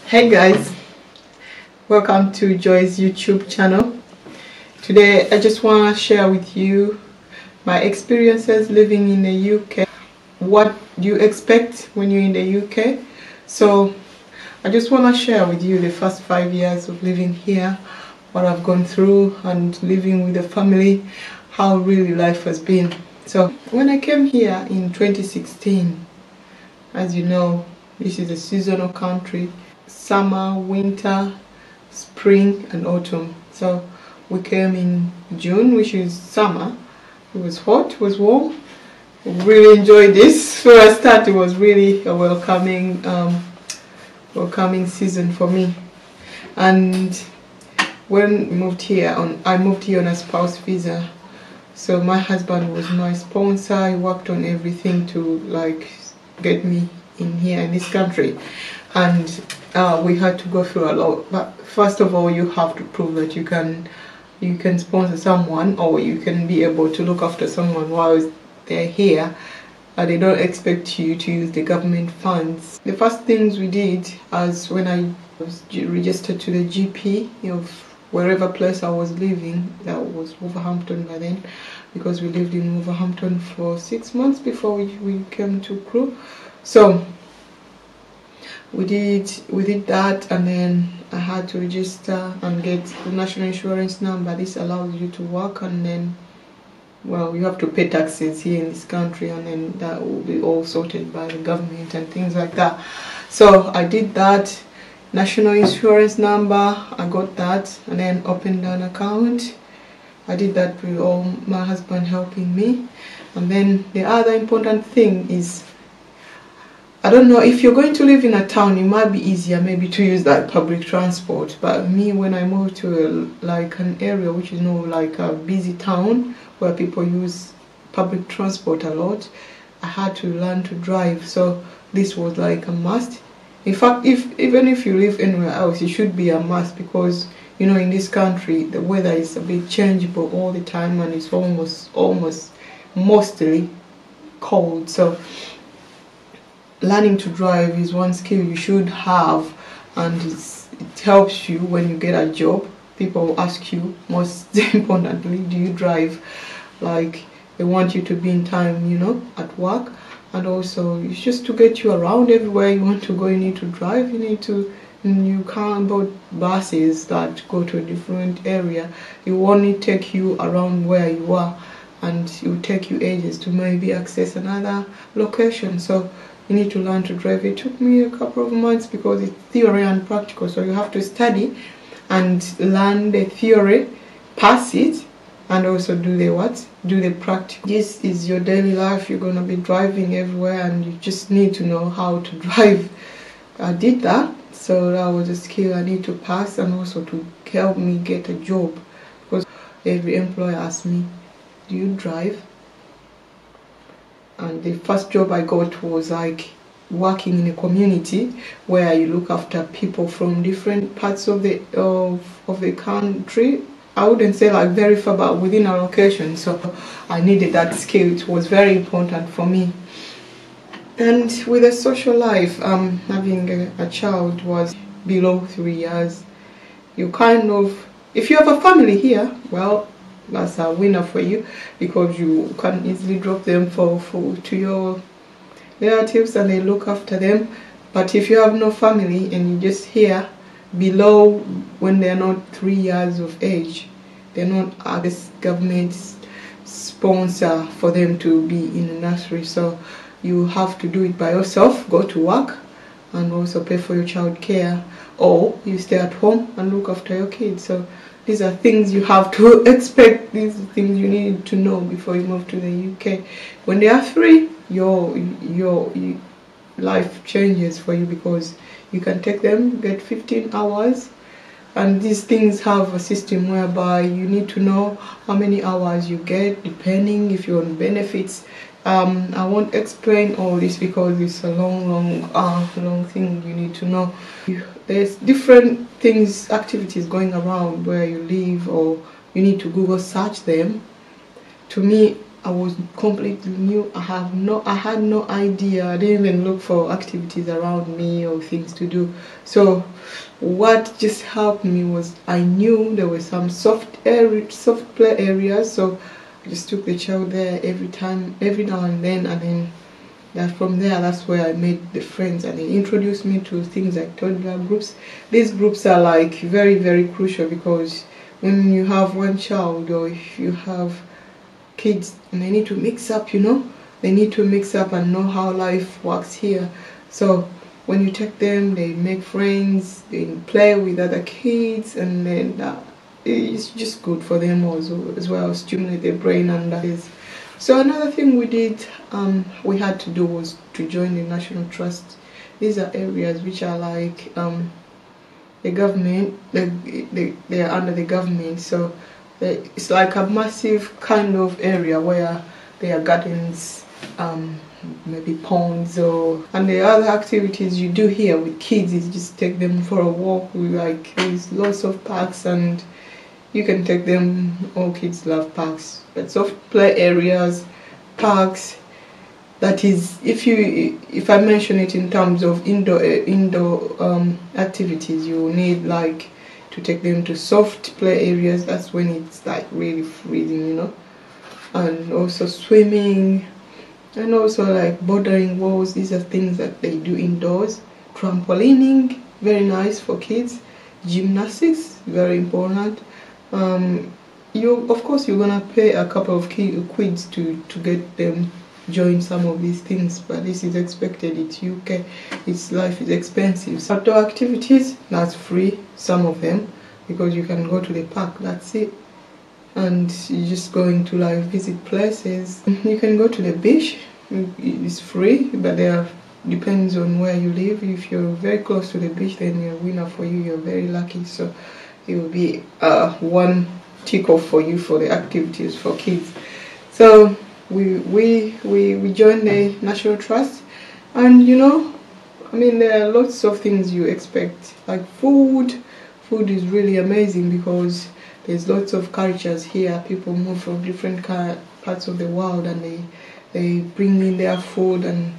Hey guys, welcome to Joy's YouTube channel. Today I just want to share with you my experiences living in the UK. What do you expect when you're in the UK? So I just want to share with you the first 5 years of living here, what I've gone through and living with the family, how really life has been. So when I came here in 2016, as you know, this is a seasonal country. Summer, winter, spring and autumn. So we came in June, which is summer. It was hot, it was warm. Really enjoyed this. When I started, it was really a welcoming season for me. And when we moved here, I moved here on a spouse visa. So my husband was my sponsor. He worked on everything to get me in here in this country, and we had to go through a lot. But first of all, you have to prove that you can sponsor someone, or you can be able to look after someone while they're here. They don't expect you to use the government funds. The first things we did, as when I was registered to the GP of wherever place I was living, that was Wolverhampton by then, because we lived in Wolverhampton for 6 months before we came to Crewe. So we did that, and then I had to register and get the national insurance number. This allows you to work, and then, well, you have to pay taxes here in this country, and then that will be all sorted by the government and things like that. So I did that, national insurance number, I got that, and then opened an account. I did that with all my husband helping me. And then the other important thing is, I don't know, if you're going to live in a town, it might be easier maybe to use that public transport. But me, when I moved to an area which is like a busy town where people use public transport a lot, I had to learn to drive. So this was like a must. In fact, even if you live anywhere else, it should be a must, because you know, in this country the weather is a bit changeable all the time, and it's mostly cold. So learning to drive is one skill you should have, and it helps you when you get a job. People will ask you, most importantly, do you drive? Like, they want you to be in time, you know, at work. And also, it's just to get you around everywhere you want to go, you need to drive. You can't board buses that go to a different area. It will only take you around where you are, and it will take you ages to maybe access another location. So you need to learn to drive. It took me a couple of months because it's theory and practical. So you have to study and learn the theory, pass it, and also do the practical. This is your daily life. You're gonna be driving everywhere, and you just need to know how to drive. I did that, so that was a skill I need to pass, and also to help me get a job, because every employer asked me, do you drive? And the first job I got was like working in a community where you look after people from different parts of the country. I wouldn't say like very far, but within a location. So I needed that skill. It was very important for me. And with a social life, having a child was below 3 years. You kind of, if you have a family here, well, that's a winner for you, because you can easily drop them to your relatives and they look after them. But if you have no family and you just here below, when they're not 3 years of age, they're not a government sponsor for them to be in a nursery. So you have to do it by yourself, go to work and also pay for your child care, or you stay at home and look after your kids. So these are things you have to expect. These are things you need to know before you move to the UK. When they are 3, your life changes for you, because you can take them, get 15 hours, and these things have a system whereby you need to know how many hours you get, depending if you're on benefits. I won't explain all this because it's a long thing you need to know. There's different things, activities going around where you live, or you need to Google search them. To me, I was completely new. I had no idea. I didn't even look for activities around me or things to do. So what just helped me was I knew there were some soft play areas. So I just took the child there every now and then that from there, that's where I made the friends, and they introduced me to things like toddler groups. These groups are like very, very crucial, because when you have one child, or if you have kids, and they need to mix up, they need to mix up and know how life works here. So when you take them, they make friends, they play with other kids, and then it's just good for them also, as well, stimulate their brain. And that is. So another thing we had to do was to join the National Trust. These are areas which are like the government, they are under the government. So it's like a massive kind of area where there are gardens, maybe ponds, and the other activities you do here with kids is just take them for a walk. There's lots of parks, and you can take them. All kids love parks, but soft play areas, parks. That is, if I mention it in terms of indoor activities, you need like to take them to soft play areas. That's when it's like really freezing, and also swimming, and also like bouldering walls. These are things that they do indoors. Trampolining, very nice for kids. Gymnastics, very important. Of course you're gonna pay a couple of quids to get them join some of these things, but this is expected. It's UK, life is expensive. Outdoor activities, that's free, some of them, because you can go to the park, that's it, and you're just going to like visit places. You can go to the beach, it's free, but depends on where you live. If you're very close to the beach, then you're a winner for you, you're very lucky. So it will be one tick off for you for the activities for kids. So we joined the National Trust, and there are lots of things you expect, like food is really amazing, because there's lots of cultures here. People move from different parts of the world, and they bring in their food, and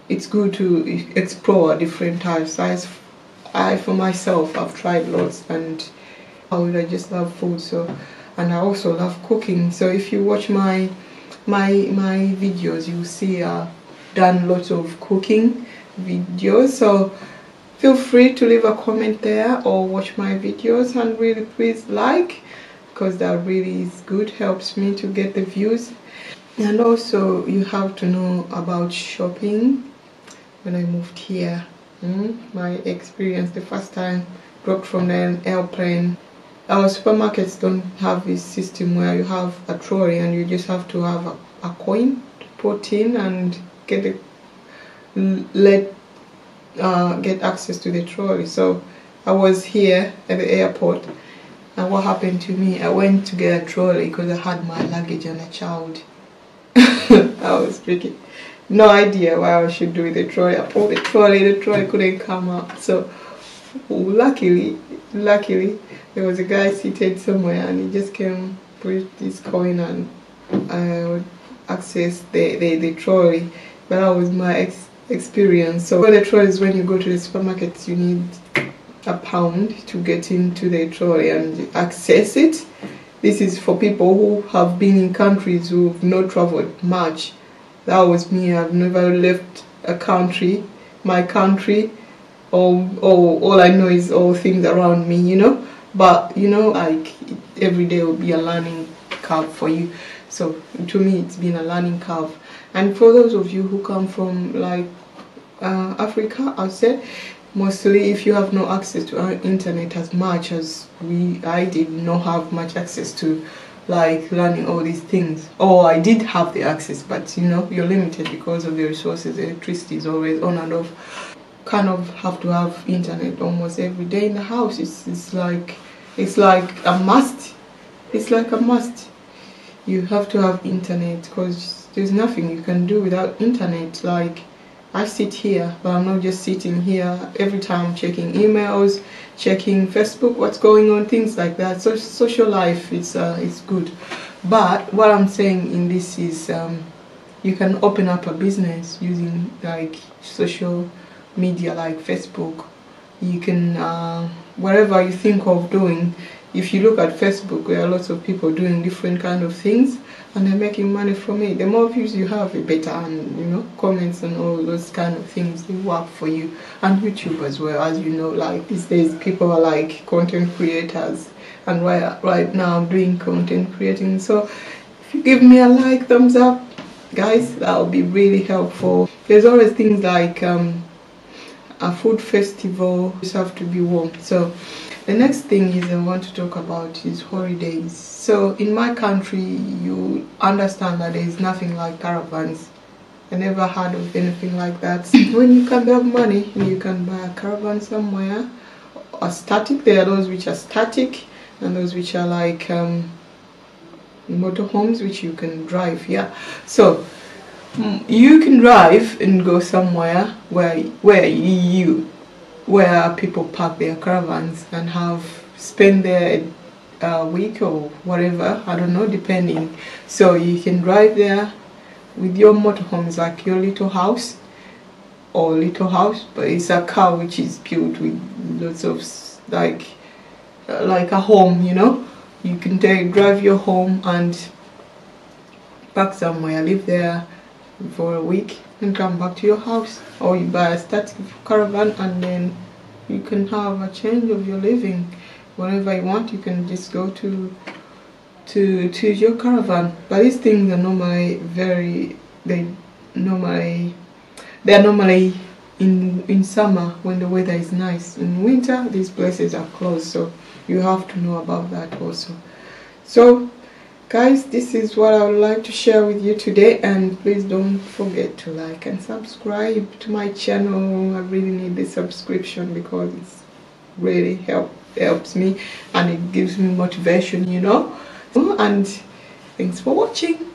it's good to explore different types. I for myself, I've tried lots, and I just love food. So, and I also love cooking. So if you watch my videos, you see I've done lots of cooking videos. So feel free to leave a comment there or watch my videos, and really please like, because that really is good, helps me to get the views. And also you have to know about shopping. When I moved here, my experience the first time, dropped from an airplane. Our supermarkets don't have this system where you have a trolley and you just have to have a coin to put in and get access to the trolley. So I was here at the airport, and what happened to me, I went to get a trolley because I had my luggage and a child. I was tricky. No idea what I should do with the trolley. I pulled the trolley couldn't come out. So luckily there was a guy seated somewhere, and he just came, put this coin, and I would access the trolley. But that was my experience. So for the trolleys, when you go to the supermarkets, you need £1 to get into the trolley and access it. This is for people who have been in countries who have not traveled much. That was me. I've never left my country. All I know is all things around me, But like every day will be a learning curve for you. So to me, it's been a learning curve. And for those of you who come from like Africa, I'll say, mostly if you have no access to our internet as much as I did not have much access to like learning all these things. Or I did have the access, but you're limited because of the resources. Electricity is always on and off. Kind of have to have internet almost every day in the house. It's like a must. It's like a must. You have to have internet, because there's nothing you can do without internet. Like, I sit here, but I'm not just sitting here every time checking emails, checking Facebook, what's going on, things like that. So social life, it's good. But what I'm saying in this is you can open up a business using like social media like Facebook. You can whatever you think of doing. If you look at Facebook, there are lots of people doing different kind of things and they're making money from it. The more views you have, the better, and you know, comments and all those kind of things, they work for you. And YouTube as well, as you know, like these days people are like content creators, and right now I'm doing content creating. So if you give me a like, thumbs up, guys, that will be really helpful. There's always things like a food festival, just have to be warm. So the next thing is I want to talk about is holidays. So in my country, you understand that there is nothing like caravans. I never heard of anything like that. When you can have money, you can buy a caravan somewhere. Or static, there are those which are static and those which are like motorhomes which you can drive. Yeah, so you can drive and go somewhere where people park their caravans and spend their week or whatever, I don't know, depending. So you can drive there with your motorhomes, like your little house, but it's a car which is built with lots of like a home, you know. You can drive your home and park somewhere, live there for a week and come back to your house, or you buy a static caravan and then you can have a change of your living. Whenever you want, you can just go to your caravan. But these things are normally they're normally in summer when the weather is nice. In winter, these places are closed, so you have to know about that also. So guys, this is what I would like to share with you today, and please don't forget to like and subscribe to my channel. I really need the subscription because it's really helps me and it gives me motivation, you know. And thanks for watching.